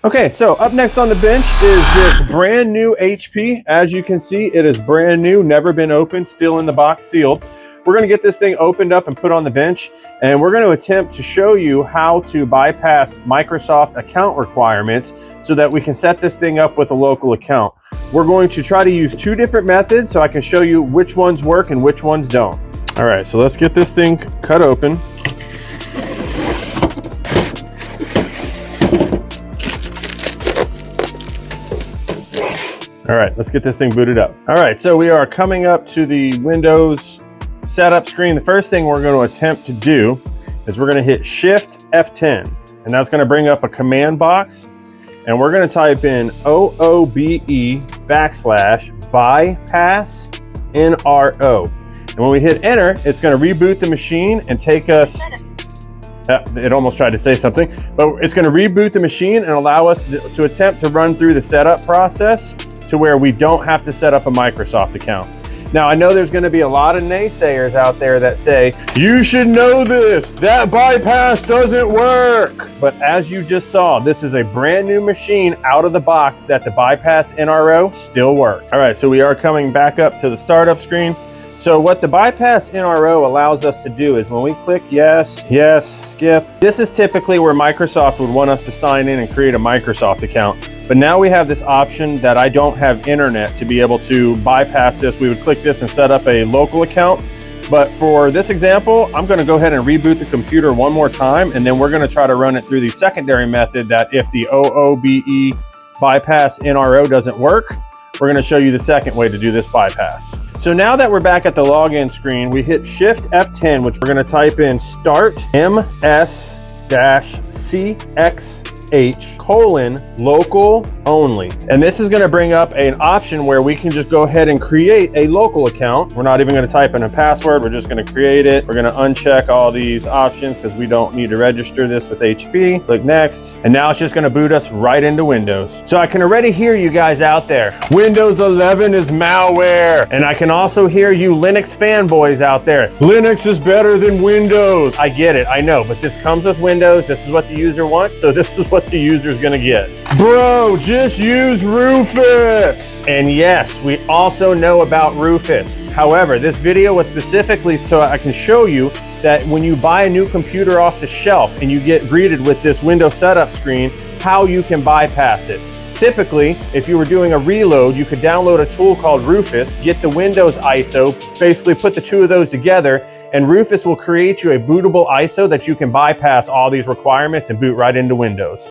Okay, so up next on the bench is this brand new HP. As you can see, it is brand new, never been opened, still in the box, sealed. We're gonna get this thing opened up and put on the bench, and we're gonna attempt to show you how to bypass Microsoft account requirements so that we can set this thing up with a local account. We're going to try to use two different methods so I can show you which ones work and which ones don't. All right, so let's get this thing cut open. All right, let's get this thing booted up. All right, so we are coming up to the Windows setup screen. The first thing we're going to attempt to do is we're going to hit Shift F10, and that's going to bring up a command box, and we're going to type in OOBE /bypassNRO. And when we hit enter, it's going to reboot the machine and take us, it almost tried to say something, but it's going to reboot the machine and allow us to attempt to run through the setup process to where we don't have to set up a Microsoft account. Now, I know there's going to be a lot of naysayers out there that say, you should know this, that bypass doesn't work. But as you just saw, this is a brand new machine out of the box that the BYPASSNRO still works. All right, so we are coming back up to the startup screen. So what the BYPASSNRO allows us to do is when we click yes, yes, skip, this is typically where Microsoft would want us to sign in and create a Microsoft account. But now we have this option that I don't have internet to be able to bypass this. We would click this and set up a local account. But for this example, I'm going to go ahead and reboot the computer one more time, and then we're going to try to run it through the secondary method that if the OOBE BYPASSNRO doesn't work, we're going to show you the second way to do this bypass. So now that we're back at the login screen, we hit Shift F10, which we're going to type in start ms-cxh local only. And this is going to bring up an option where we can just go ahead and create a local account. We're not even going to type in a password. We're just going to create it. We're going to uncheck all these options because we don't need to register this with HP. Click next. And now it's just going to boot us right into Windows. So I can already hear you guys out there. Windows 11 is malware. And I can also hear you Linux fanboys out there. Linux is better than Windows. I get it. I know, but this comes with Windows. This is what the user wants. So this is what the user is going to get. Bro, just use Rufus. And yes, we also know about Rufus. However, this video was specifically so I can show you that when you buy a new computer off the shelf and you get greeted with this Windows setup screen, how you can bypass it. Typically, if you were doing a reload, you could download a tool called Rufus, get the Windows ISO, basically put the two of those together, and Rufus will create you a bootable ISO that you can bypass all these requirements and boot right into Windows.